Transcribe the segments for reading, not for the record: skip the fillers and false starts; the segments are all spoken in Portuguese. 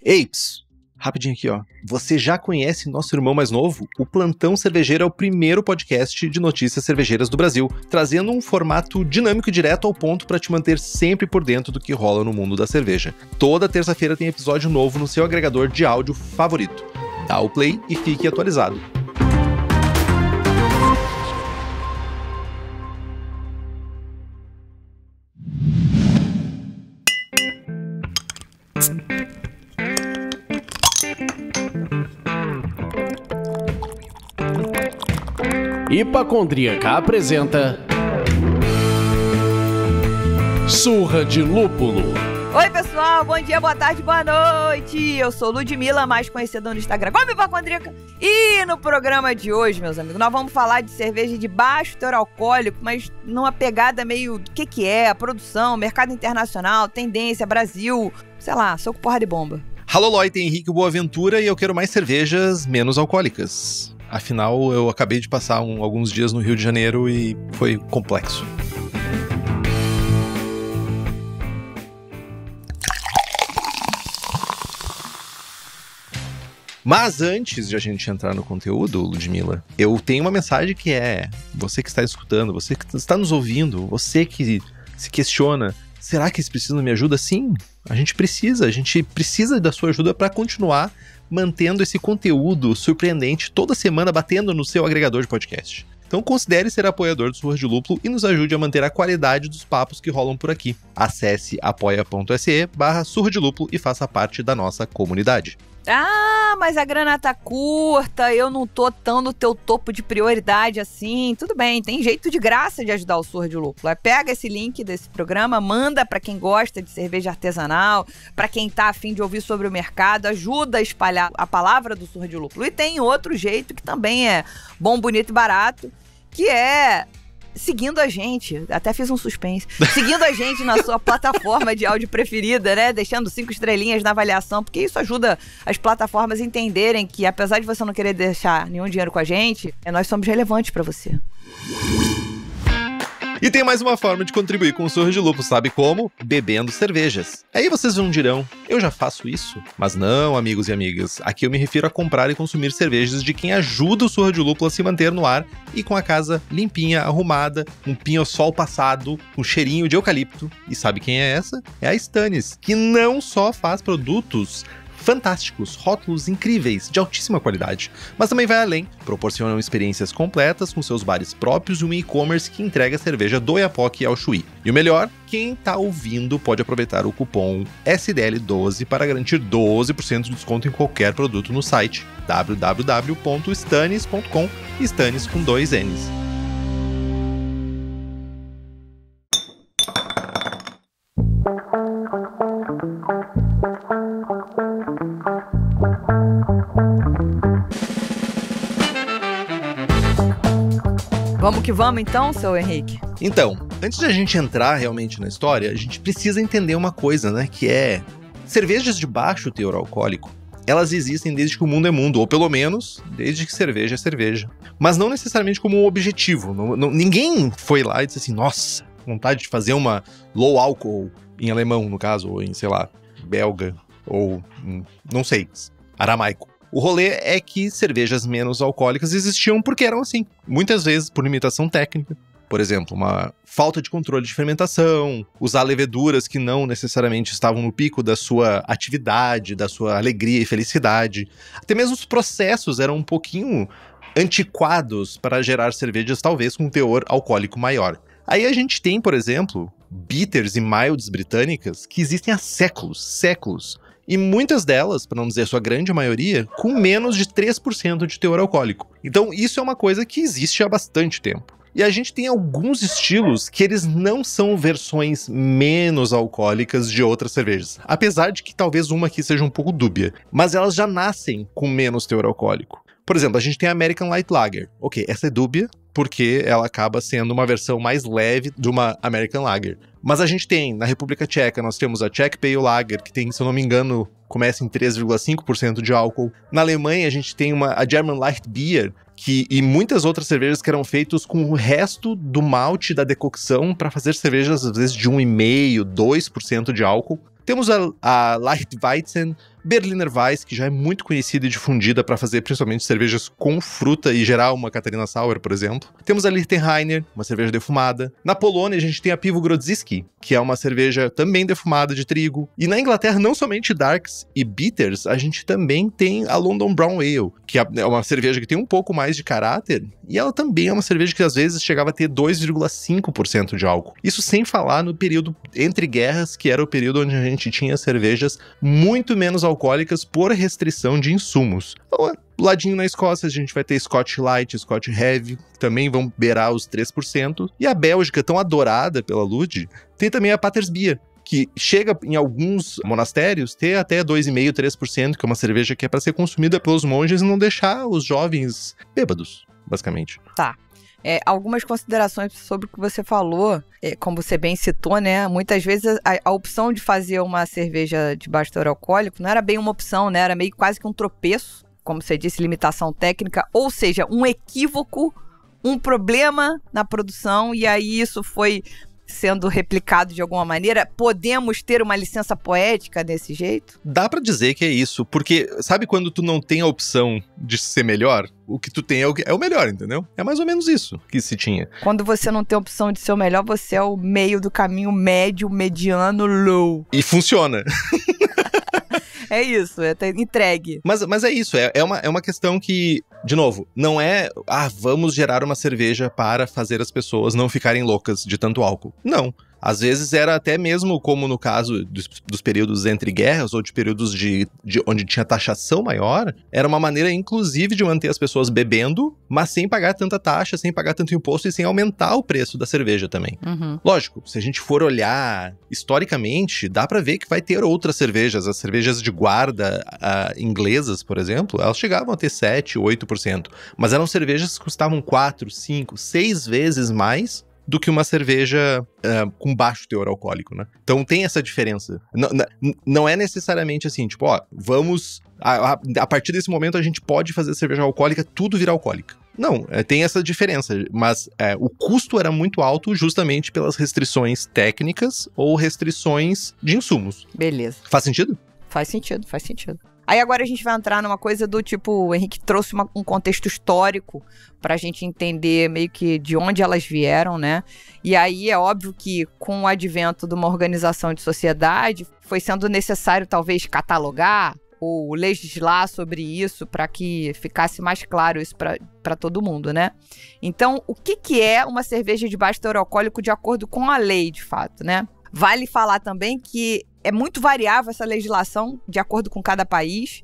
Eips, rapidinho aqui, ó. Você já conhece nosso irmão mais novo? O Plantão Cervejeiro é o primeiro podcast de notícias cervejeiras do Brasil, trazendo um formato dinâmico e direto ao ponto para te manter sempre por dentro do que rola no mundo da cerveja. Toda terça-feira tem episódio novo no seu agregador de áudio favorito. Dá o play e fique atualizado. Hipacondríaca apresenta Surra de Lúpulo. Oi pessoal, bom dia, boa tarde, boa noite. Eu sou Ludmilla, mais conhecida no Instagram como Hipacondríaca. E no programa de hoje, meus amigos, nós vamos falar de cerveja de baixo teor alcoólico, mas numa pegada meio do que é, a produção, mercado internacional, tendência, Brasil, sei lá, soco, porra de bomba. Alô, Loi, tem Henrique Boaventura e eu quero mais cervejas menos alcoólicas. Afinal, eu acabei de passar alguns dias no Rio de Janeiro e foi complexo. Mas antes de a gente entrar no conteúdo, Ludmilla, eu tenho uma mensagem que é: você que está escutando, você que está nos ouvindo, você que se questiona, será que eles precisam da minha ajuda? Sim, a gente precisa da sua ajuda para continuar mantendo esse conteúdo surpreendente toda semana batendo no seu agregador de podcast. Então considere ser apoiador do Surra de Lúpulo e nos ajude a manter a qualidade dos papos que rolam por aqui. Acesse apoia.se/Surra de Lúpulo e faça parte da nossa comunidade. Ah, mas a grana tá curta, eu não tô tão no teu topo de prioridade assim. Tudo bem, tem jeito de graça de ajudar o Surra de Lúpulo. Pega esse link desse programa, manda pra quem gosta de cerveja artesanal, pra quem tá afim de ouvir sobre o mercado, ajuda a espalhar a palavra do Surra de Lúpulo. E tem outro jeito que também é bom, bonito e barato, que é seguindo a gente, até fiz um suspense, seguindo a gente na sua plataforma de áudio preferida, né? Deixando 5 estrelinhas na avaliação, porque isso ajuda as plataformas a entenderem que, apesar de você não querer deixar nenhum dinheiro com a gente, nós somos relevantes pra você. E tem mais uma forma de contribuir com o Surra de Lúpulo, sabe como? Bebendo cervejas. Aí vocês não dirão, eu já faço isso? Mas não, amigos e amigas, aqui eu me refiro a comprar e consumir cervejas de quem ajuda o Surra de Lúpulo a se manter no ar e com a casa limpinha, arrumada, um pinho-sol passado, um cheirinho de eucalipto. E sabe quem é essa? É a Stannis, que não só faz produtos fantásticos, rótulos incríveis, de altíssima qualidade, mas também vai além, proporcionam experiências completas com seus bares próprios e um e-commerce que entrega cerveja do Oiapoque ao Chuí. E o melhor, quem tá ouvindo pode aproveitar o cupom SDL12 para garantir 12% de desconto em qualquer produto no site www.stannis.com, Stannis com 2 N's. Vamos que vamos então, seu Henrique? Então, antes de a gente entrar realmente na história, a gente precisa entender uma coisa, né? Que é, cervejas de baixo teor alcoólico, elas existem desde que o mundo é mundo, ou pelo menos, desde que cerveja é cerveja. Mas não necessariamente como um objetivo. Ninguém foi lá e disse assim, nossa, vontade de fazer uma low alcohol, em alemão, no caso, ou em, sei lá, belga, ou, não sei, aramaico. O rolê é que cervejas menos alcoólicas existiam porque eram assim, muitas vezes por limitação técnica. Por exemplo, uma falta de controle de fermentação, usar leveduras que não necessariamente estavam no pico da sua atividade, da sua alegria e felicidade. Até mesmo os processos eram um pouquinho antiquados para gerar cervejas talvez com um teor alcoólico maior. Aí a gente tem, por exemplo, bitters e milds britânicas que existem há séculos. E muitas delas, para não dizer a sua grande maioria, com menos de 3% de teor alcoólico. Então isso é uma coisa que existe há bastante tempo. E a gente tem alguns estilos que eles não são versões menos alcoólicas de outras cervejas. Apesar de que talvez uma aqui seja um pouco dúbia. Mas elas já nascem com menos teor alcoólico. Por exemplo, a gente tem a American Light Lager. Ok, essa é dúbia porque ela acaba sendo uma versão mais leve de uma American Lager. Mas a gente tem, na República Tcheca, nós temos a Czech Pale Lager, que tem, se eu não me engano, começa em 3,5% de álcool. Na Alemanha, a gente tem a German Light Beer, e muitas outras cervejas que eram feitas com o resto do malte da decocção para fazer cervejas, às vezes, de 1,5%, 2% de álcool. Temos a Leichtweizen, Berliner Weiss, que já é muito conhecida e difundida para fazer principalmente cervejas com fruta e gerar uma Catarina Sour, por exemplo. Temos a Lichtenheiner, uma cerveja defumada. Na Polônia, a gente tem a Piwo Grodziskie, que é uma cerveja também defumada de trigo. E na Inglaterra, não somente darks e bitters, a gente também tem a London Brown Ale, que é uma cerveja que tem um pouco mais de caráter, e ela também é uma cerveja que às vezes chegava a ter 2,5% de álcool. Isso sem falar no período entre guerras, que era o período onde a gente tinha cervejas muito menos alcoólicas por restrição de insumos. Então, ladinho na Escócia, a gente vai ter Scotch Light, Scotch Heavy, que também vão beirar os 3%. E a Bélgica, tão adorada pela Lud, tem também a Patersbier, que chega em alguns monastérios ter até 2,5%, 3%, que é uma cerveja que é para ser consumida pelos monges e não deixar os jovens bêbados, basicamente. Tá. Algumas considerações sobre o que você falou, como você bem citou, né? Muitas vezes a opção de fazer uma cerveja de baixo teor alcoólico não era bem uma opção, né? Era meio quase que um tropeço, como você disse, limitação técnica, ou seja, um equívoco, um problema na produção, e aí isso foi sendo replicado de alguma maneira. Podemos ter uma licença poética desse jeito? Dá pra dizer que é isso, porque sabe quando tu não tem a opção de ser melhor? O que tu tem é o melhor, entendeu? É mais ou menos isso que se tinha. Quando você não tem a opção de ser o melhor, você é o meio do caminho médio, mediano, low. E funciona. É isso, entregue. Mas é isso, é uma questão que, de novo, não é, vamos gerar uma cerveja para fazer as pessoas não ficarem loucas de tanto álcool. Não. Às vezes era até mesmo, como no caso dos períodos entre guerras ou de períodos de onde tinha taxação maior, era uma maneira, inclusive, de manter as pessoas bebendo, mas sem pagar tanta taxa, sem pagar tanto imposto e sem aumentar o preço da cerveja também. Uhum. Lógico, se a gente for olhar historicamente, dá pra ver que vai ter outras cervejas. As cervejas de guarda inglesas, por exemplo, elas chegavam a ter 7%, 8%. Mas eram cervejas que custavam 4, 5, 6 vezes mais do que uma cerveja com baixo teor alcoólico, né? Então tem essa diferença. Não é necessariamente assim, tipo, vamos... A partir desse momento a gente pode fazer cerveja alcoólica, tudo virar alcoólica. Não, tem essa diferença, mas o custo era muito alto justamente pelas restrições técnicas ou restrições de insumos. Beleza. Faz sentido? Faz sentido. Aí agora a gente vai entrar numa coisa do tipo, o Henrique trouxe um contexto histórico pra gente entender meio que de onde elas vieram, né? E aí é óbvio que com o advento de uma organização de sociedade, foi sendo necessário talvez catalogar ou legislar sobre isso para que ficasse mais claro isso para todo mundo, né? Então, o que é uma cerveja de baixo teor alcoólico de acordo com a lei, de fato, né? Vale falar também que é muito variável essa legislação de acordo com cada país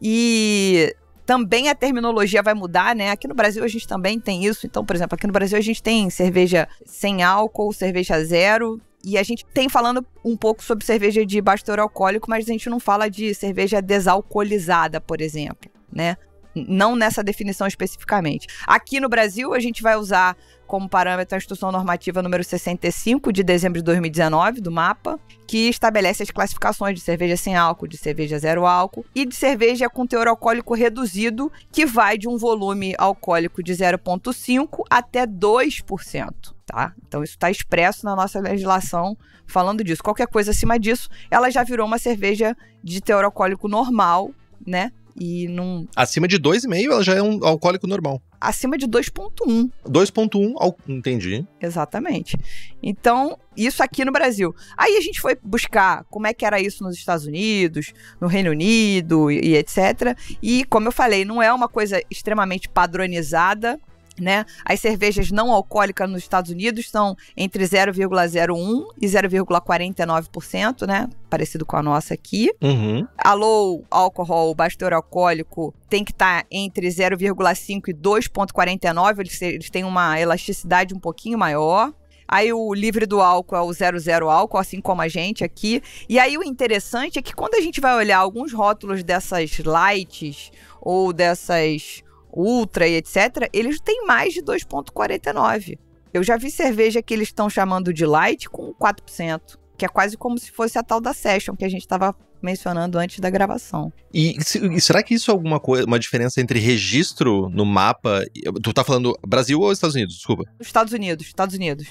e também a terminologia vai mudar, né? Aqui no Brasil a gente também tem isso. Então, por exemplo, aqui no Brasil a gente tem cerveja sem álcool, cerveja zero, e a gente tem falando um pouco sobre cerveja de baixo teor alcoólico, mas a gente não fala de cerveja desalcoolizada, por exemplo, né? Não nessa definição especificamente. Aqui no Brasil, a gente vai usar como parâmetro a Instrução Normativa número 65, de dezembro de 2019, do MAPA, que estabelece as classificações de cerveja sem álcool, de cerveja zero álcool e de cerveja com teor alcoólico reduzido, que vai de um volume alcoólico de 0,5% até 2%, tá? Então isso está expresso na nossa legislação falando disso. Qualquer coisa acima disso, ela já virou uma cerveja de teor alcoólico normal, né? E não... Acima de 2,5 ela já é um alcoólico normal. Acima de 2,1. 2,1, entendi. Exatamente. Então, isso aqui no Brasil. Aí a gente foi buscar como é que era isso nos Estados Unidos, no Reino Unido e etc. E, como eu falei, não é uma coisa extremamente padronizada, né? As cervejas não alcoólicas nos Estados Unidos são entre 0,01% e 0,49%, né? Parecido com a nossa aqui. Uhum. A low alcohol, baixo teor alcoólico, tem que estar entre 0,5% e 2,49%. Eles têm uma elasticidade um pouquinho maior. Aí o livre do álcool é o 0,0 álcool, assim como a gente aqui. E aí o interessante é que quando a gente vai olhar alguns rótulos dessas lights ou dessas ultra e etc., eles têm mais de 2,49. Eu já vi cerveja que eles estão chamando de light com 4%, que é quase como se fosse a tal da Session que a gente estava mencionando antes da gravação. E será que isso é alguma coisa, uma diferença entre registro no mapa? Tu tá falando Brasil ou Estados Unidos? Desculpa. Estados Unidos.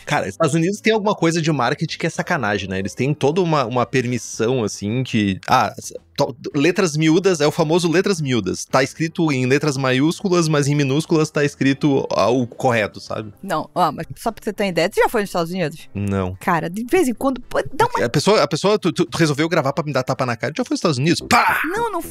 Cara, Estados Unidos tem alguma coisa de marketing que é sacanagem, né? Eles têm toda uma permissão, assim, que... letras miúdas, é o famoso letras miúdas. Tá escrito em letras maiúsculas, mas em minúsculas tá escrito o correto, sabe? Não, mas só pra você ter ideia, você já foi nos Estados Unidos? Não. Cara, de vez em quando, dá uma... A pessoa, tu resolveu gravar pra me dar tapa na cara, já foi nos Estados Unidos? Pá! Não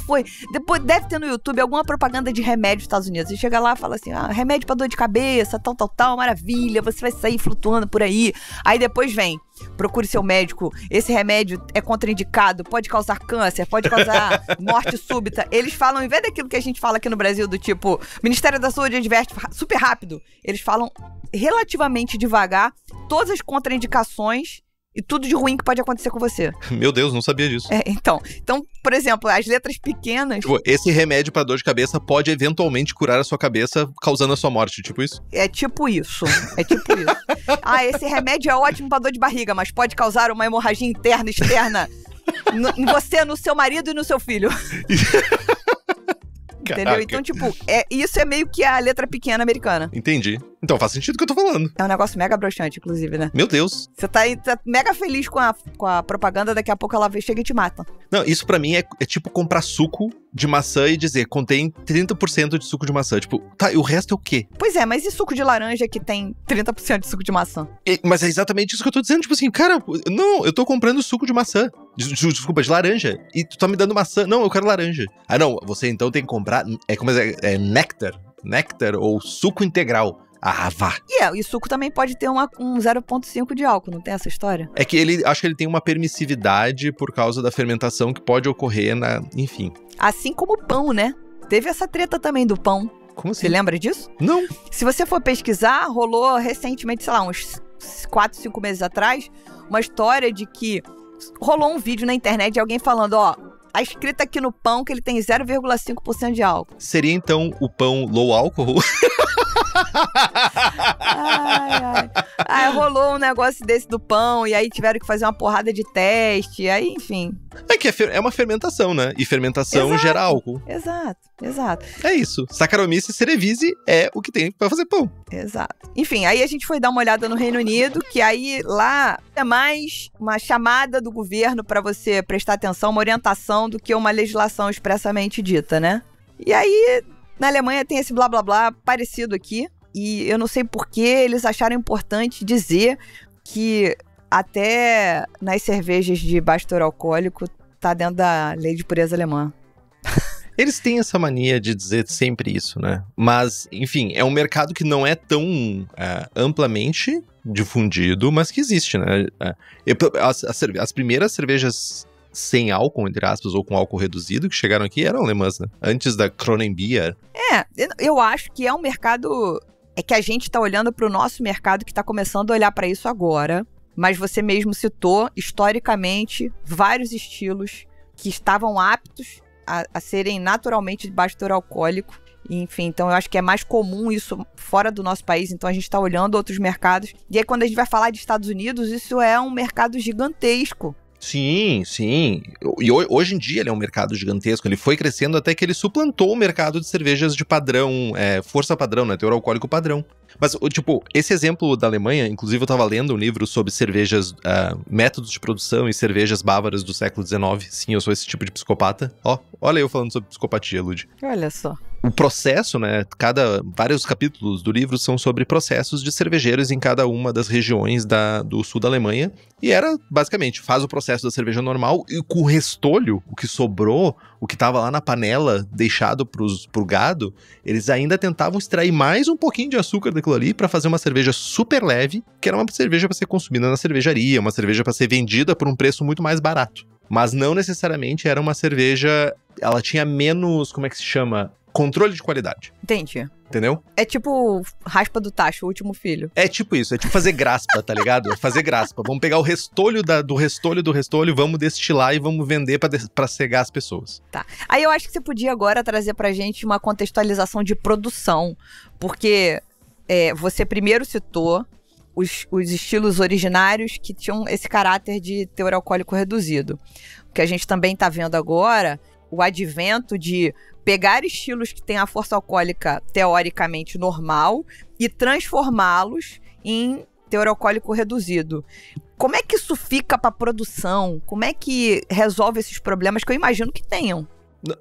foi. Depois deve ter no YouTube alguma propaganda de remédio dos Estados Unidos. Você chega lá e fala assim, remédio pra dor de cabeça, tal, maravilha, você vai sair flutuando por aí. Aí depois vem, procure seu médico, esse remédio é contraindicado, pode causar câncer, pode causar morte súbita. Eles falam, em vez daquilo que a gente fala aqui no Brasil, do tipo, Ministério da Saúde adverte super rápido, eles falam relativamente devagar todas as contraindicações e tudo de ruim que pode acontecer com você. Meu Deus, não sabia disso. Então, por exemplo, as letras pequenas... Tipo, esse remédio pra dor de cabeça pode eventualmente curar a sua cabeça, causando a sua morte, tipo isso? É tipo isso. Esse remédio é ótimo pra dor de barriga, mas pode causar uma hemorragia interna e externa em você, no seu marido e no seu filho. Entendeu? Caraca. Então, tipo, isso é meio que a letra pequena americana. Entendi. Então faz sentido o que eu tô falando. É um negócio mega broxante, inclusive, né? Meu Deus. Você tá mega feliz com a propaganda, daqui a pouco ela chega e te mata. Não, isso pra mim é tipo comprar suco de maçã e dizer, contém 30% de suco de maçã. Tipo, tá, e o resto é o quê? Pois é, mas e suco de laranja que tem 30% de suco de maçã? Mas é exatamente isso que eu tô dizendo. Tipo assim, cara, não, eu tô comprando suco de maçã. Desculpa, de laranja. E tu tá me dando maçã. Não, eu quero laranja. Ah, não, você então tem que comprar... É néctar. Néctar ou suco integral. Ah, vá. E suco também pode ter um 0,5 de álcool, não tem essa história? É que acho que ele tem uma permissividade por causa da fermentação que pode ocorrer enfim. Assim como o pão, né? Teve essa treta também do pão. Como assim? Você lembra disso? Não. Se você for pesquisar, rolou recentemente, sei lá, uns 4, 5 meses atrás, uma história de que rolou um vídeo na internet de alguém falando, a escrita aqui no pão que ele tem 0,5% de álcool. Seria então o pão low álcool? Aí rolou um negócio desse do pão, e aí tiveram que fazer uma porrada de teste, aí enfim. É que é uma fermentação, né? E fermentação gera álcool. Exato. É isso. Saccharomyces cerevisiae é o que tem pra fazer pão. Exato. Enfim, aí a gente foi dar uma olhada no Reino Unido, que aí lá é mais uma chamada do governo pra você prestar atenção, uma orientação do que uma legislação expressamente dita, né? E aí, na Alemanha tem esse blá blá blá parecido aqui, e eu não sei por que eles acharam importante dizer que até nas cervejas de baixo teor alcoólico tá dentro da lei de pureza alemã. Eles têm essa mania de dizer sempre isso, né? Mas, enfim, é um mercado que não é tão amplamente difundido, mas que existe, né? As primeiras cervejas sem álcool, entre aspas, ou com álcool reduzido, que chegaram aqui eram alemãs, né? Antes da Kronenbier. Eu acho que é um mercado... É que a gente tá olhando pro nosso mercado que tá começando a olhar pra isso agora, mas você mesmo citou, historicamente, vários estilos que estavam aptos a serem naturalmente de baixo teor alcoólico. Enfim, então eu acho que é mais comum isso fora do nosso país, então a gente está olhando outros mercados. E aí quando a gente vai falar de Estados Unidos, isso é um mercado gigantesco. Sim. E hoje em dia ele é um mercado gigantesco. Ele foi crescendo até que ele suplantou o mercado de cervejas de padrão, força padrão, né? Teor alcoólico padrão. Mas, tipo, esse exemplo da Alemanha, inclusive eu tava lendo um livro sobre cervejas, métodos de produção e cervejas bávaras do século XIX. Sim, eu sou esse tipo de psicopata. Olha eu falando sobre psicopatia, Lud. Olha só. O processo, né, vários capítulos do livro são sobre processos de cervejeiros em cada uma das regiões do sul da Alemanha. E era, basicamente, faz o processo da cerveja normal e com o restolho, o que sobrou, o que tava lá na panela, deixado pro gado, eles ainda tentavam extrair mais um pouquinho de açúcar daquilo ali pra fazer uma cerveja super leve, que era uma cerveja pra ser consumida na cervejaria, uma cerveja pra ser vendida por um preço muito mais barato. Mas não necessariamente era uma cerveja... Ela tinha menos, como é que se chama? Controle de qualidade. Entendi. Entendeu? É tipo raspa do tacho, o último filho. É tipo isso, é tipo fazer graspa, tá ligado? Fazer graspa. Vamos pegar o restolho do restolho, vamos destilar e vamos vender pra cegar as pessoas. Tá. Aí eu acho que você podia agora trazer pra gente uma contextualização de produção, porque você primeiro citou os estilos originários que tinham esse caráter de teor alcoólico reduzido. O que a gente também está vendo agora, o advento de pegar estilos que têm a força alcoólica teoricamente normal e transformá-los em teor alcoólico reduzido. Como é que isso fica para a produção? Como é que resolve esses problemas que eu imagino que tenham?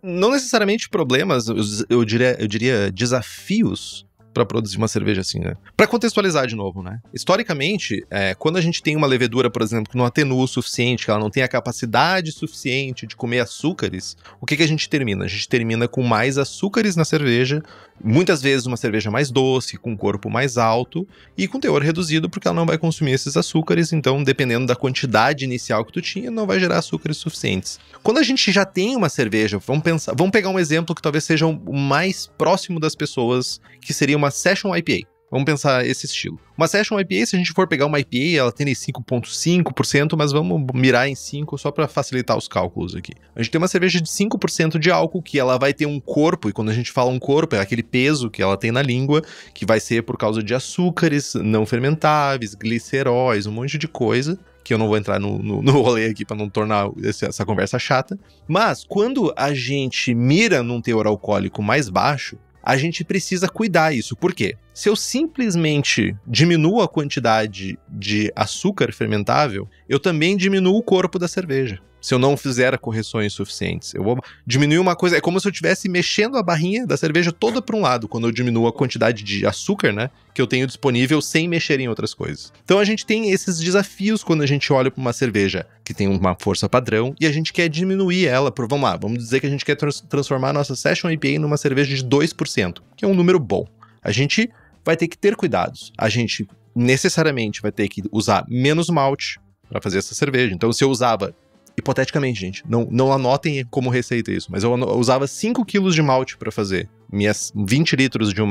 Não necessariamente problemas, eu diria desafios para produzir uma cerveja assim, né? Para contextualizar de novo, né? Historicamente, quando a gente tem uma levedura, por exemplo, que não atenua o suficiente, que ela não tem a capacidade suficiente de comer açúcares, o que a gente termina? A gente termina com mais açúcares na cerveja, muitas vezes uma cerveja mais doce, com um corpo mais alto e com teor reduzido, porque ela não vai consumir esses açúcares, então, dependendo da quantidade inicial que tu tinha, não vai gerar açúcares suficientes. Quando a gente já tem uma cerveja, vamos pegar um exemplo que talvez seja o mais próximo das pessoas, que seria uma Session IPA. Vamos pensar esse estilo. Uma Session IPA, se a gente for pegar uma IPA, ela tem 5,5%, mas vamos mirar em 5% só para facilitar os cálculos aqui. A gente tem uma cerveja de 5% de álcool, que ela vai ter um corpo, e quando a gente fala um corpo, é aquele peso que ela tem na língua, que vai ser por causa de açúcares não fermentáveis, gliceróis, um monte de coisa, que eu não vou entrar no rolê aqui para não tornar essa conversa chata. Mas, quando a gente mira num teor alcoólico mais baixo, a gente precisa cuidar isso. Por quê? Se eu simplesmente diminuo a quantidade de açúcar fermentável, eu também diminuo o corpo da cerveja. Se eu não fizer correções suficientes, eu vou diminuir uma coisa. É como se eu estivesse mexendo a barrinha da cerveja toda para um lado, quando eu diminuo a quantidade de açúcar, né, que eu tenho disponível sem mexer em outras coisas. Então a gente tem esses desafios quando a gente olha para uma cerveja que tem uma força padrão e a gente quer diminuir ela por, vamos dizer que a gente quer transformar a nossa Session IPA numa cerveja de 2%, que é um número bom. A gente vai ter que ter cuidados. A gente necessariamente vai ter que usar menos malte para fazer essa cerveja. Então se eu usava, hipoteticamente, gente, não anotem como receita isso, mas eu usava 5 quilos de malte para fazer minhas 20 litros de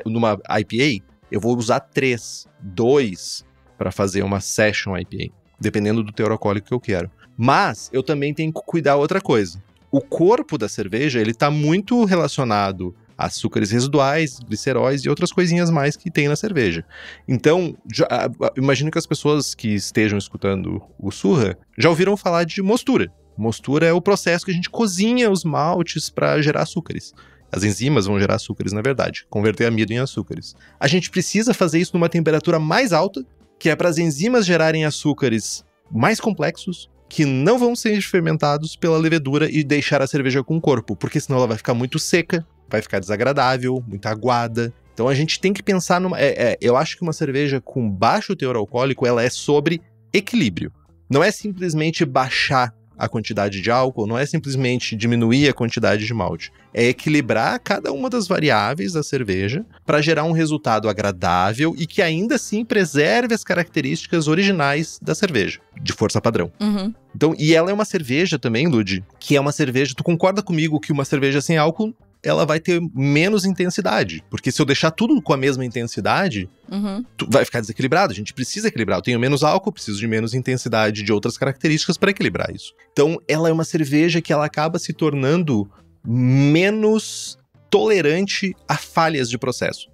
numa IPA, eu vou usar 2 para fazer uma Session IPA, dependendo do teor alcoólico que eu quero. Mas eu também tenho que cuidar outra coisa. O corpo da cerveja, ele tá muito relacionado a açúcares residuais, gliceróis e outras coisinhas mais que tem na cerveja. Então, imagino que as pessoas que estejam escutando o Surra já ouviram falar de mostura. Mostura é o processo que a gente cozinha os maltes para gerar açúcares. As enzimas vão gerar açúcares, na verdade, converter amido em açúcares. A gente precisa fazer isso numa temperatura mais alta, que é para as enzimas gerarem açúcares mais complexos, que não vão ser fermentados pela levedura e deixar a cerveja com corpo, porque senão ela vai ficar muito seca, vai ficar desagradável, muito aguada. Então a gente tem que pensar numa... eu acho que uma cerveja com baixo teor alcoólico, ela é sobre equilíbrio. Não é simplesmente baixar a quantidade de álcool, não é simplesmente diminuir a quantidade de malte. É equilibrar cada uma das variáveis da cerveja para gerar um resultado agradável e que ainda assim preserve as características originais da cerveja, de força padrão. Uhum. Então, e ela é uma cerveja também, Lud, que é uma cerveja... Tu concorda comigo que uma cerveja sem álcool, ela vai ter menos intensidade? Porque se eu deixar tudo com a mesma intensidade, vai ficar desequilibrado. A gente precisa equilibrar. Eu tenho menos álcool, preciso de menos intensidade de outras características para equilibrar isso. Então, ela é uma cerveja que ela acaba se tornando menos tolerante a falhas de processo.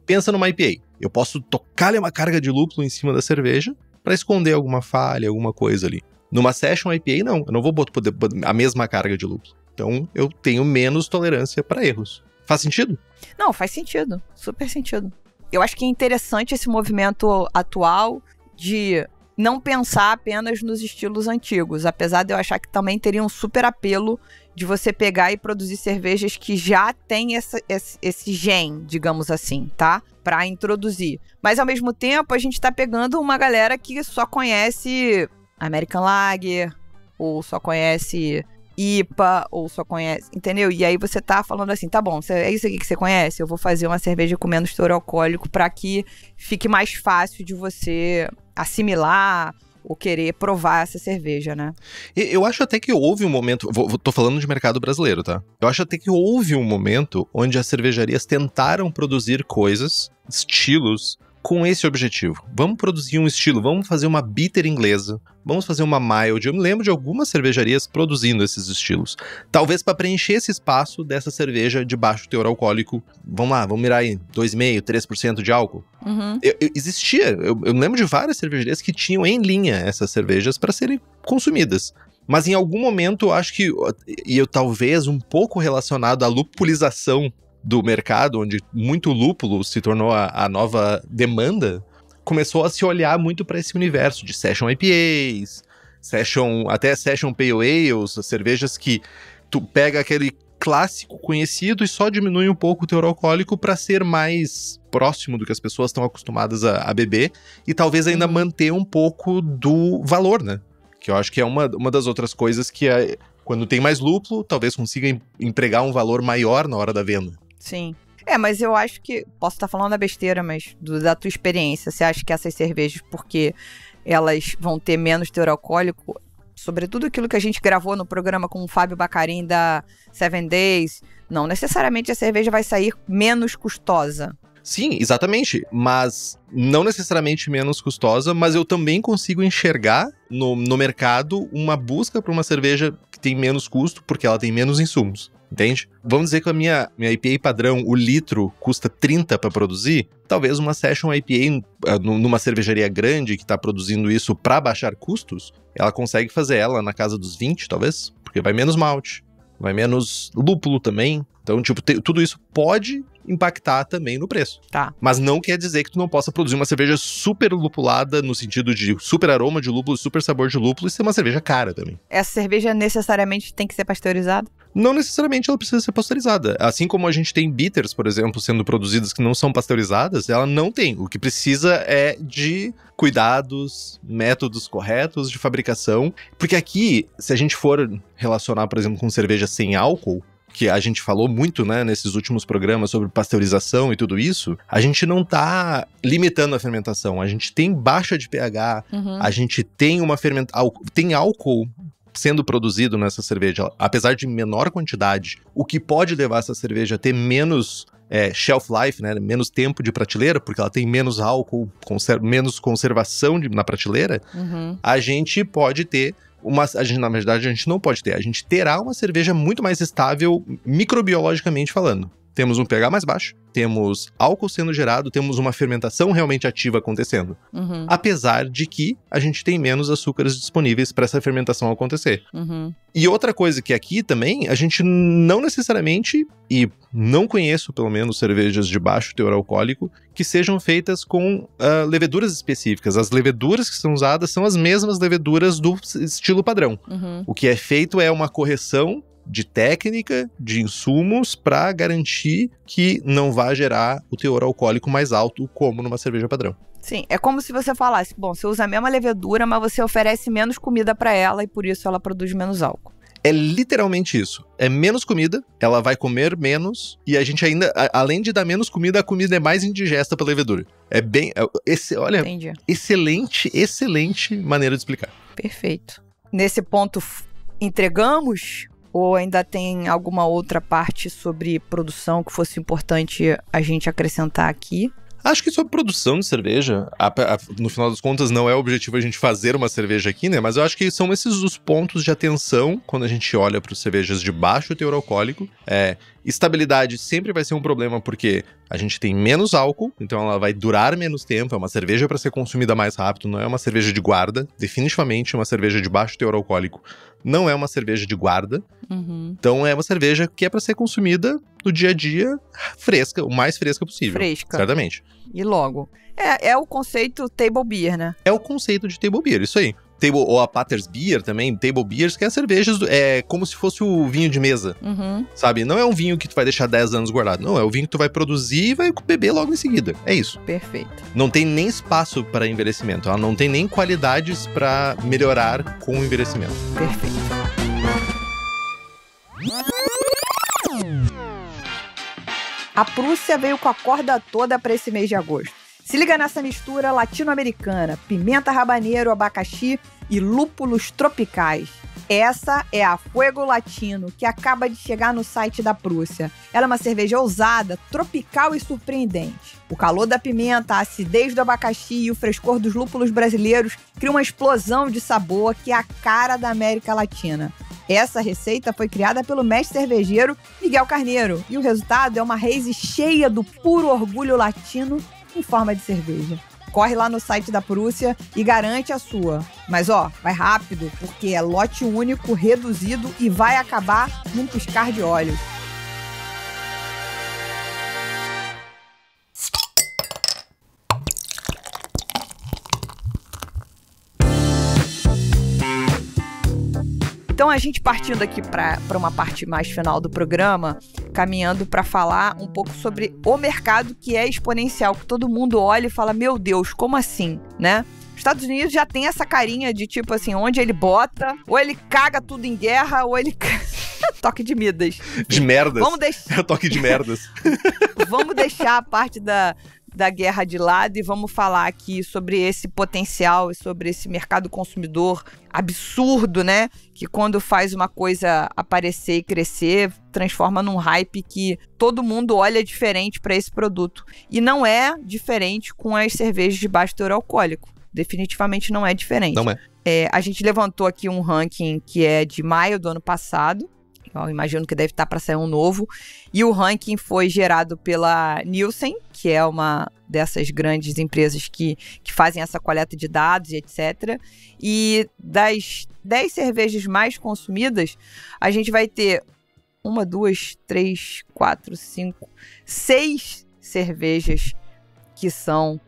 Pensa numa IPA. Eu posso tocar-lhe uma carga de lúpulo em cima da cerveja para esconder alguma falha, alguma coisa ali. Numa Session IPA, não. Eu não vou poder a mesma carga de lúpulo. Então, eu tenho menos tolerância para erros. Faz sentido? Não, faz sentido. Super sentido. Eu acho que é interessante esse movimento atual de não pensar apenas nos estilos antigos, apesar de eu achar que também teria um super apelo de você pegar e produzir cervejas que já têm esse gen, digamos assim, tá? Pra introduzir. Mas, ao mesmo tempo, a gente tá pegando uma galera que só conhece American Lager, ou só conhece IPA, ou só conhece, entendeu? E aí você tá falando assim, tá bom, é isso aqui que você conhece? Eu vou fazer uma cerveja com menos teor alcoólico pra que fique mais fácil de você assimilar ou querer provar essa cerveja, né? Eu acho até que houve um momento, tô falando de mercado brasileiro, tá? Eu acho até que houve um momento onde as cervejarias tentaram produzir coisas, estilos, com esse objetivo. Vamos produzir um estilo, vamos fazer uma bitter inglesa, vamos fazer uma mild. Eu me lembro de algumas cervejarias produzindo esses estilos. Talvez para preencher esse espaço dessa cerveja de baixo teor alcoólico. Vamos lá, vamos mirar aí 2,5%, 3% de álcool. Existia, eu me lembro de várias cervejarias que tinham em linha essas cervejas para serem consumidas. Mas em algum momento, eu acho que, e eu talvez um pouco relacionado à lupulização do mercado, onde muito lúpulo se tornou a nova demanda, começou a se olhar muito para esse universo de Session IPAs, até Session Pale Ales, cervejas que tu pega aquele clássico conhecido e só diminui um pouco o teor alcoólico para ser mais próximo do que as pessoas estão acostumadas a beber e talvez ainda manter um pouco do valor, né? Que eu acho que é uma das outras coisas que quando tem mais lúpulo, talvez consiga empregar um valor maior na hora da venda. Sim. Mas eu acho que, posso estar falando da besteira, mas da tua experiência, você acha que essas cervejas, porque elas vão ter menos teor alcoólico, sobretudo aquilo que a gente gravou no programa com o Fábio Bacarin da 7 Days, não necessariamente a cerveja vai sair menos custosa. Sim, exatamente, mas não necessariamente menos custosa, mas eu também consigo enxergar no mercado uma busca por uma cerveja que tem menos custo, porque ela tem menos insumos, entende? Vamos dizer que a minha IPA padrão, o litro, custa 30 para produzir, talvez uma Session IPA numa cervejaria grande que está produzindo isso para baixar custos, ela consegue fazer ela na casa dos 20, talvez, porque vai menos malte, vai menos lúpulo também, então, tipo, tudo isso pode impactar também no preço. Tá. Mas não quer dizer que tu não possa produzir uma cerveja super lupulada, no sentido de super aroma de lúpulo, super sabor de lúpulo, e ser uma cerveja cara também. Essa cerveja necessariamente tem que ser pasteurizada? Não necessariamente ela precisa ser pasteurizada. Assim como a gente tem bitters, por exemplo, sendo produzidas que não são pasteurizadas, ela não tem. O que precisa é de cuidados, métodos corretos de fabricação. Porque aqui, se a gente for relacionar, por exemplo, com cerveja sem álcool, que a gente falou muito, né, nesses últimos programas sobre pasteurização e tudo isso, a gente não tá limitando a fermentação. A gente tem baixa de pH, a gente tem tem álcool sendo produzido nessa cerveja, apesar de menor quantidade, o que pode levar essa cerveja a ter menos shelf life, né, menos tempo de prateleira, porque ela tem menos álcool, menos conservação na prateleira, a gente pode ter na verdade, a gente não pode ter. A gente terá uma cerveja muito mais estável microbiologicamente falando. Temos um pH mais baixo, temos álcool sendo gerado, temos uma fermentação realmente ativa acontecendo. Apesar de que a gente tem menos açúcares disponíveis para essa fermentação acontecer. E outra coisa que aqui também, a gente não necessariamente, e não conheço pelo menos cervejas de baixo teor alcoólico, que sejam feitas com leveduras específicas. As leveduras que são usadas são as mesmas leveduras do estilo padrão. O que é feito é uma correção de técnica, de insumos, para garantir que não vá gerar o teor alcoólico mais alto, como numa cerveja padrão. Sim, é como se você falasse, bom, você usa a mesma levedura, mas você oferece menos comida para ela e por isso ela produz menos álcool. É literalmente isso. É menos comida, ela vai comer menos, e a gente ainda, além de dar menos comida, a comida é mais indigesta pela levedura. Olha, Entendi. excelente maneira de explicar. Perfeito. Nesse ponto, entregamos? Ou ainda tem alguma outra parte sobre produção que fosse importante a gente acrescentar aqui? Acho que sobre produção de cerveja, no final das contas não é o objetivo a gente fazer uma cerveja aqui, né? Mas eu acho que são esses os pontos de atenção quando a gente olha para as cervejas de baixo teor alcoólico. Estabilidade sempre vai ser um problema porque a gente tem menos álcool, então ela vai durar menos tempo, é uma cerveja para ser consumida mais rápido, não é uma cerveja de guarda. Definitivamente uma cerveja de baixo teor alcoólico não é uma cerveja de guarda. Então é uma cerveja que é para ser consumida no dia a dia fresca, o mais fresca possível. Fresca. Certamente. E logo. É o conceito table beer, né? É o conceito de table beer, isso aí. Ou a Patters Beer também, table beers, que é cervejas, como se fosse o vinho de mesa, sabe? Não é um vinho que tu vai deixar 10 anos guardado, não, é o vinho que tu vai produzir e vai beber logo em seguida, é isso. Perfeito. Não tem nem espaço para envelhecimento, ela não tem nem qualidades para melhorar com o envelhecimento. Perfeito. A Prússia veio com a corda toda para esse mês de agosto. Se liga nessa mistura latino-americana, pimenta rabaneiro, abacaxi e lúpulos tropicais. Essa é a Fuego Latino, que acaba de chegar no site da Prússia. Ela é uma cerveja ousada, tropical e surpreendente. O calor da pimenta, a acidez do abacaxi e o frescor dos lúpulos brasileiros criam uma explosão de sabor que é a cara da América Latina. Essa receita foi criada pelo mestre cervejeiro Miguel Carneiro e o resultado é uma haze cheia do puro orgulho latino em forma de cerveja. Corre lá no site da Prússia e garante a sua. Mas vai rápido, porque é lote único, reduzido e vai acabar num piscar de olhos. Então, a gente partindo aqui para uma parte mais final do programa, caminhando para falar um pouco sobre o mercado que é exponencial, que todo mundo olha e fala, meu Deus, como assim, né? Os Estados Unidos já tem essa carinha de tipo assim, onde ele bota, ou ele caga tudo em guerra, ou ele... Toque de Midas. De merdas. Vamos deixar... Toque de merdas. Vamos deixar a parte da guerra de lado e vamos falar aqui sobre esse potencial e sobre esse mercado consumidor absurdo, né? Que quando faz uma coisa aparecer e crescer, transforma num hype que todo mundo olha diferente para esse produto. E não é diferente com as cervejas de baixo teor alcoólico. Definitivamente não é diferente. Não é. A gente levantou aqui um ranking que é de maio do ano passado. Eu imagino que deve estar para sair um novo. E o ranking foi gerado pela Nielsen, que é uma dessas grandes empresas que fazem essa coleta de dados e etc. E das 10 cervejas mais consumidas, a gente vai ter 1, 2, 3, 4, 5, 6 cervejas que são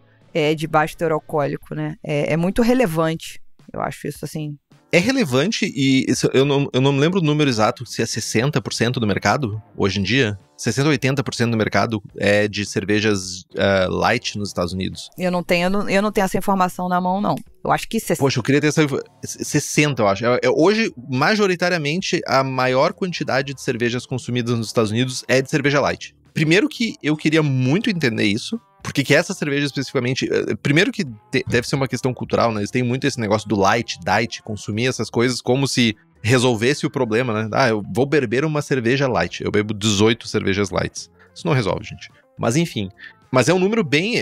de baixo teor alcoólico, né? É muito relevante. Eu acho isso assim... É relevante e eu não me lembro o número exato, se é 60% do mercado hoje em dia. 60% ou 80% do mercado é de cervejas light nos Estados Unidos. Eu não tenho essa informação na mão, não. Eu acho que 60%. Poxa, eu queria ter essa 60%, eu acho. Hoje, majoritariamente, a maior quantidade de cervejas consumidas nos Estados Unidos é de cerveja light. Primeiro que eu queria muito entender isso. Porque que essa cerveja especificamente... Primeiro que deve ser uma questão cultural, né? Eles têm muito esse negócio do light, diet, consumir essas coisas como se resolvesse o problema, né? Eu vou beber uma cerveja light. Eu bebo 18 cervejas lights. Isso não resolve, gente. Mas enfim. Mas é um número bem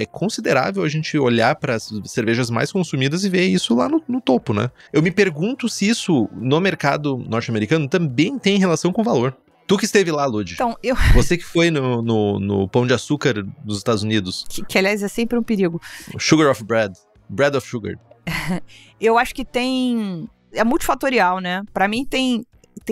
considerável a gente olhar para as cervejas mais consumidas e ver isso lá no topo, né? Eu me pergunto se isso no mercado norte-americano também tem relação com valor. Tu que esteve lá, Lud. Então, Você que foi no Pão de Açúcar dos Estados Unidos. Que aliás, é sempre um perigo. Sugar of Bread. Bread of Sugar. Eu acho que é multifatorial, né? Pra mim tem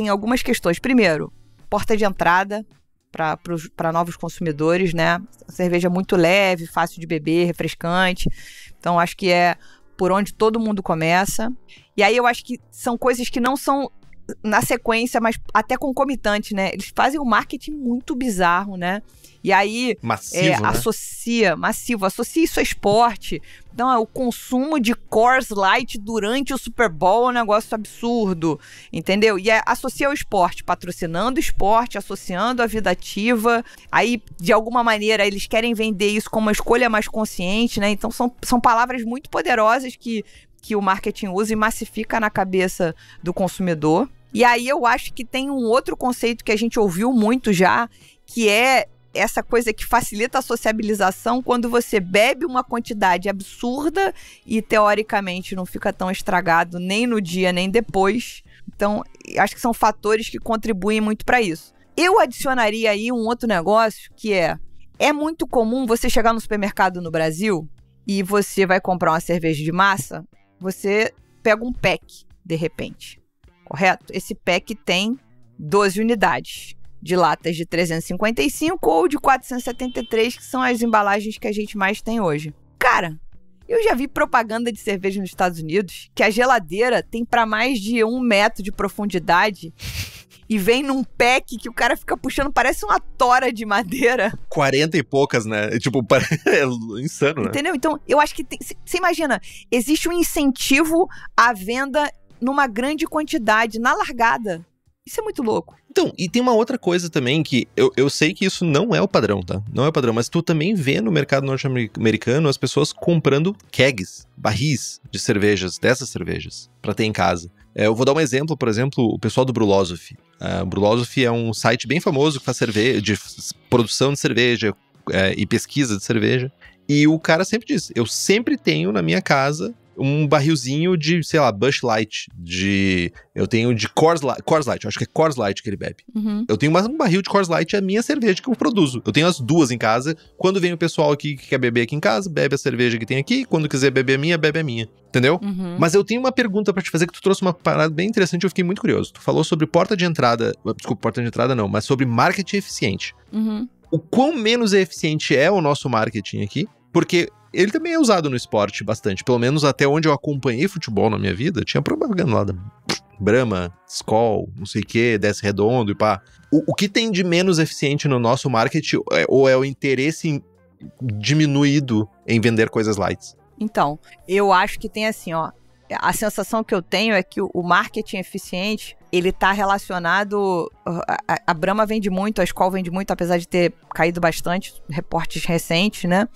algumas questões. Primeiro, porta de entrada para novos consumidores, né? Cerveja muito leve, fácil de beber, refrescante. Então, acho que é por onde todo mundo começa. E aí, eu acho que são coisas que não são na sequência, mas até concomitante, né? Eles fazem um marketing muito bizarro, né? E aí, massivo, né? associa isso a esporte. Então, o consumo de Coors Light durante o Super Bowl é um negócio absurdo, entendeu? E associa ao esporte, patrocinando o esporte, associando a vida ativa. Aí, de alguma maneira, eles querem vender isso como uma escolha mais consciente, né? Então, são palavras muito poderosas que o marketing usa e massifica na cabeça do consumidor. E aí eu acho que tem um outro conceito que a gente ouviu muito já, que é essa coisa que facilita a sociabilização quando você bebe uma quantidade absurda e teoricamente não fica tão estragado nem no dia nem depois. Então, acho que são fatores que contribuem muito para isso. Eu adicionaria aí um outro negócio que é muito comum você chegar no supermercado no Brasil e você vai comprar uma cerveja de massa, você pega um pack, de repente, correto? Esse pack tem 12 unidades de latas de 355 ou de 473, que são as embalagens que a gente mais tem hoje. Cara, eu já vi propaganda de cerveja nos Estados Unidos que a geladeira tem para mais de 1 metro de profundidade e vem num pack que o cara fica puxando, parece uma tora de madeira. 40 e poucas, né? Tipo, é insano, né? Entendeu? Então, eu acho que você imagina, existe um incentivo à venda numa grande quantidade, na largada. Isso é muito louco. Então, e tem uma outra coisa também que eu sei que isso não é o padrão, tá? Não é o padrão, mas tu também vê no mercado norte-americano as pessoas comprando kegs, barris de cervejas, dessas cervejas, pra ter em casa. Eu vou dar um exemplo, por exemplo, o pessoal do Brulosophy. O Brulosophy é um site bem famoso que faz cerveja, de produção de cerveja e pesquisa de cerveja. E o cara sempre diz, eu sempre tenho na minha casa um barrilzinho de, sei lá, Busch Light, eu tenho de Coors Light, acho que é Coors Light que ele bebe. Uhum. Eu tenho mais um barril de Coors Light, é a minha cerveja que eu produzo. Eu tenho as duas em casa, quando vem o pessoal aqui que quer beber aqui em casa, bebe a cerveja que tem aqui, quando quiser beber a minha, bebe a minha, entendeu? Uhum. Mas eu tenho uma pergunta pra te fazer, que tu trouxe uma parada bem interessante, eu fiquei muito curioso. Tu falou sobre porta de entrada não, mas sobre marketing eficiente. Uhum. O quão menos eficiente é o nosso marketing aqui? Porque ele também é usado no esporte bastante. Pelo menos até onde eu acompanhei futebol na minha vida, tinha propaganda lá da Brahma, Skol, não sei o que, Desce Redondo e pá. O que tem de menos eficiente no nosso marketing ou é o interesse diminuído em vender coisas light? Então, eu acho que tem assim, ó. A sensação que eu tenho é que o marketing eficiente, ele tá relacionado... A Brahma vende muito, a Skol vende muito, apesar de ter caído bastante, reportes recentes, né?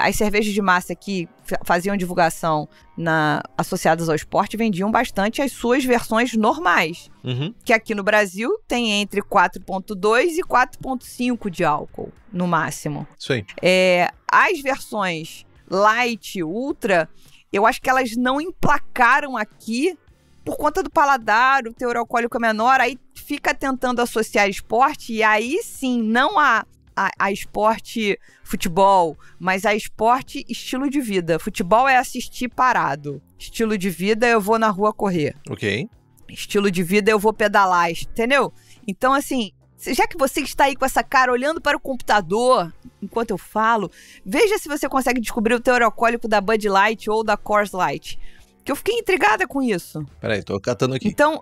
As cervejas de massa que faziam divulgação associadas ao esporte vendiam bastante as suas versões normais. Uhum. Que aqui no Brasil tem entre 4,2 e 4,5 de álcool, no máximo. Isso aí. As versões light, ultra... Eu acho que elas não emplacaram aqui por conta do paladar, o teor alcoólico é menor, aí fica tentando associar esporte, e aí sim, não a esporte futebol, mas a esporte estilo de vida. Futebol é assistir parado. Estilo de vida, eu vou na rua correr. Ok. Estilo de vida, eu vou pedalar, entendeu? Então, assim, já que você está aí com essa cara olhando para o computador enquanto eu falo, veja se você consegue descobrir o teor alcoólico da Bud Light ou da Coors Light. Que eu fiquei intrigada com isso. Peraí, tô catando aqui. Então,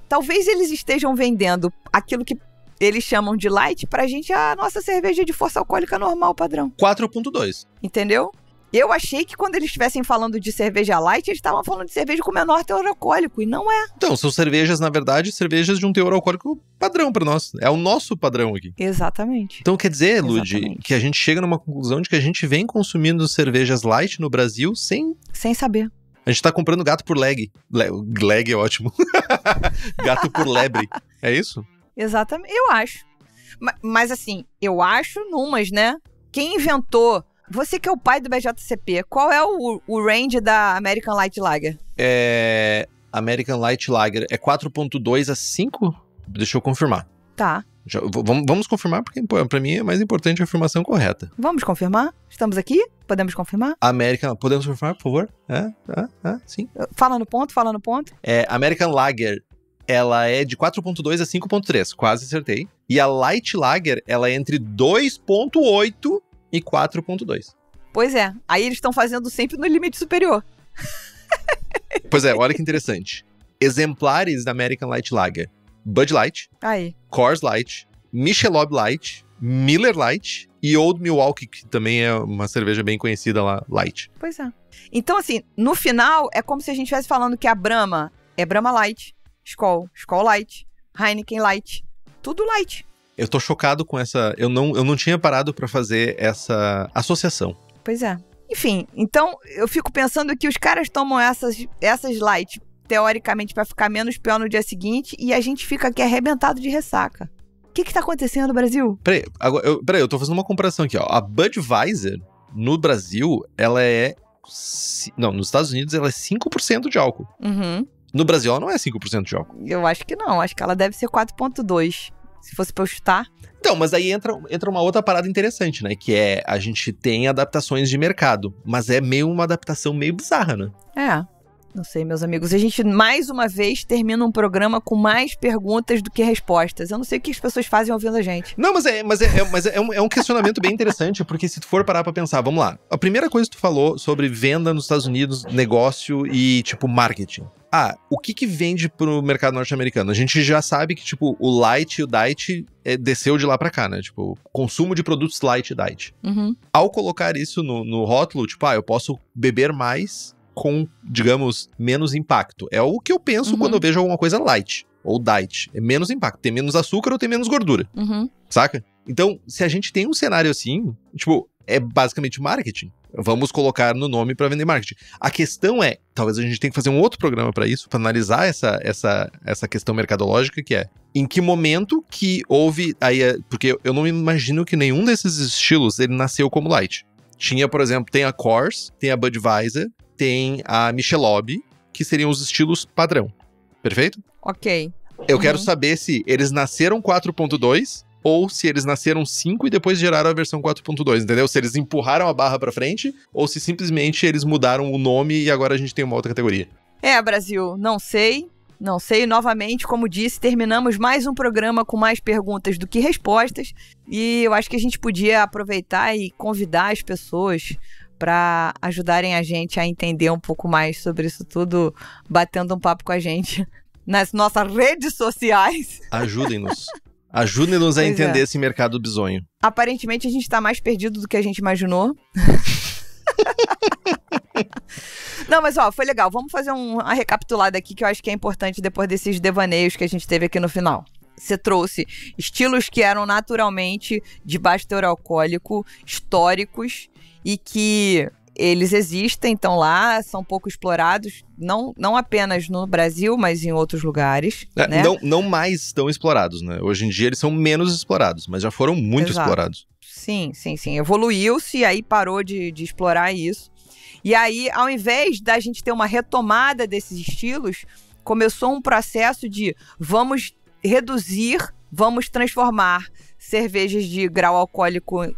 talvez eles estejam vendendo aquilo que eles chamam de light pra gente a nossa cerveja de força alcoólica normal, padrão. 4,2. Entendeu? Eu achei que quando eles estivessem falando de cerveja light, eles estavam falando de cerveja com menor teor alcoólico, e não é. Então, são cervejas, na verdade, cervejas de um teor alcoólico padrão pra nós. É o nosso padrão aqui. Exatamente. Então quer dizer, Lud, Exatamente. que a gente chega numa conclusão de que a gente vem consumindo cervejas light no Brasil sem saber. A gente tá comprando gato por leg. Leg é ótimo. Gato por lebre. É isso? Exatamente, eu acho. Mas assim, eu acho numas, né? Quem inventou... Você que é o pai do BJCP, qual é o range da American Light Lager? American Light Lager é 4,2 a 5? Deixa eu confirmar. Tá. Vamos confirmar, porque pra mim é mais importante a afirmação correta. Vamos confirmar? Estamos aqui? Podemos confirmar? Podemos confirmar, por favor? Sim. Fala no ponto. American Lager, ela é de 4,2 a 5,3, quase acertei. E a Light Lager, ela é entre 2,8 e 4,2. Pois é, aí eles estão fazendo sempre no limite superior. Pois é, olha que interessante. Exemplares da American Light Lager: Bud Light, Aí. Coors Light, Michelob Light, Miller Light e Old Milwaukee, que também é uma cerveja bem conhecida lá, Light. Pois é. Então, assim, no final, é como se a gente estivesse falando que a Brahma é Brahma Light, Skol Light, Heineken Light, tudo Light. Eu tô chocado com essa... Eu não tinha parado pra fazer essa associação. Pois é. Enfim, então eu fico pensando que os caras tomam essas light, teoricamente, pra ficar menos pior no dia seguinte, e a gente fica aqui arrebentado de ressaca. O que tá acontecendo no Brasil? Peraí, eu tô fazendo uma comparação aqui, ó. A Budweiser, no Brasil, ela é... Não, nos Estados Unidos ela é 5% de álcool. Uhum. No Brasil ela não é 5% de álcool. Eu acho que não, acho que ela deve ser 4,2. Se fosse pra eu chutar. Então, mas aí entra uma outra parada interessante, né? Que é, a gente tem adaptações de mercado, mas é meio uma adaptação meio bizarra, né? Não sei, meus amigos. A gente, mais uma vez, termina um programa com mais perguntas do que respostas. Eu não sei o que as pessoas fazem ouvindo a gente. Não, mas é um questionamento bem interessante, porque se tu for parar pra pensar, vamos lá. A primeira coisa que tu falou sobre venda nos Estados Unidos, negócio e, tipo, marketing. O que vende pro mercado norte-americano? A gente já sabe que, tipo, o light e o diet desceu de lá pra cá, né? Tipo, consumo de produtos light e diet. Uhum. Ao colocar isso no rótulo, tipo, eu posso beber mais com, digamos, menos impacto. É o que eu penso quando eu vejo alguma coisa light ou diet. É menos impacto. Tem menos açúcar ou tem menos gordura. Saca? Então, se a gente tem um cenário assim, tipo, é basicamente marketing. Vamos colocar no nome para vender marketing. A questão é, talvez a gente tenha que fazer um outro programa para isso, para analisar essa questão mercadológica, que é em que momento que houve... Porque eu não imagino que nenhum desses estilos ele nasceu como light. Tinha, por exemplo, tem a Coors, tem a Budweiser, tem a Michelob, que seriam os estilos padrão. Perfeito? Ok. Eu quero saber se eles nasceram 4.2 ou se eles nasceram 5 e depois geraram a versão 4.2, entendeu? Se eles empurraram a barra pra frente ou se simplesmente eles mudaram o nome e agora a gente tem uma outra categoria. Brasil, não sei. Não sei, novamente, como disse, terminamos mais um programa com mais perguntas do que respostas. E eu acho que a gente podia aproveitar e convidar as pessoas para ajudarem a gente a entender um pouco mais sobre isso tudo, batendo um papo com a gente nas nossas redes sociais. Ajudem-nos. Ajudem-nos a entender esse mercado bizonho. Aparentemente a gente tá mais perdido do que a gente imaginou. Não, mas foi legal. Vamos fazer uma recapitulada aqui que eu acho que é importante depois desses devaneios que a gente teve aqui no final. Você trouxe estilos que eram naturalmente de baixo teor alcoólico, históricos, e que eles existem, estão lá, são pouco explorados, não apenas no Brasil, mas em outros lugares. Né? Não mais tão explorados, né? Hoje em dia eles são menos explorados, mas já foram muito explorados. Sim. Evoluiu-se e aí parou de explorar isso. E aí, ao invés da gente ter uma retomada desses estilos, começou um processo de vamos reduzir, vamos transformar cervejas de grau alcoólico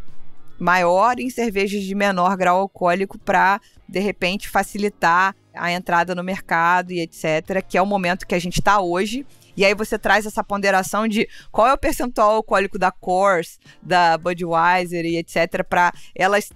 maior em cervejas de menor grau alcoólico para, de repente, facilitar a entrada no mercado e etc., que é o momento que a gente está hoje. E aí você traz essa ponderação de qual é o percentual alcoólico da Coors, da Budweiser e etc., para elas...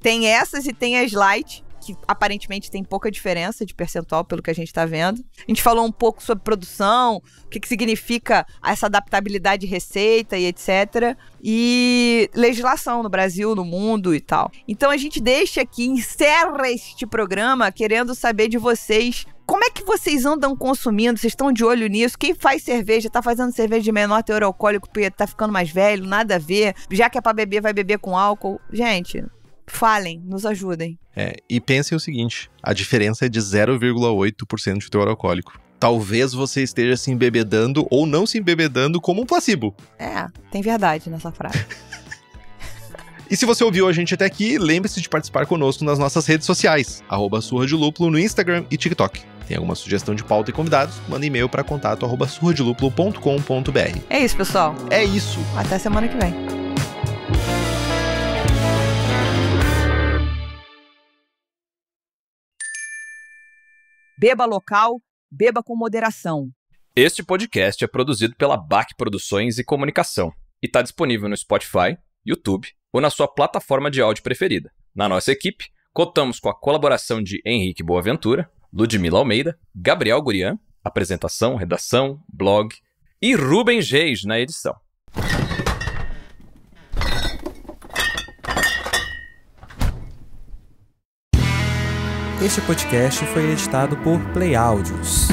Tem essas e tem as light, que aparentemente tem pouca diferença de percentual pelo que a gente está vendo. A gente falou um pouco sobre produção, o que significa essa adaptabilidade de receita e etc. E legislação no Brasil, no mundo e tal. Então a gente deixa aqui, encerra este programa querendo saber de vocês. Como é que vocês andam consumindo? Vocês estão de olho nisso? Quem faz cerveja, tá fazendo cerveja de menor teor alcoólico porque tá ficando mais velho, nada a ver. Já que é pra beber, vai beber com álcool. Gente... Falem, nos ajudem. E pensem o seguinte, a diferença é de 0,8% de teor alcoólico. Talvez você esteja se embebedando ou não se embebedando como um placebo. Tem verdade nessa frase. E se você ouviu a gente até aqui, lembre-se de participar conosco nas nossas redes sociais, @surradelúpulo no Instagram e TikTok. Tem alguma sugestão de pauta e convidados? Manda e-mail para contato@surradelúpulo.com.br. É isso, pessoal. É isso. Até semana que vem. Beba local, beba com moderação. Este podcast é produzido pela BAC Produções e Comunicação e está disponível no Spotify, YouTube ou na sua plataforma de áudio preferida. Na nossa equipe, contamos com a colaboração de Henrique Boaventura, Ludmila Almeida, Gabriel Gurian, apresentação, redação, blog e Rubem Geis na edição. Este podcast foi editado por Play Áudios.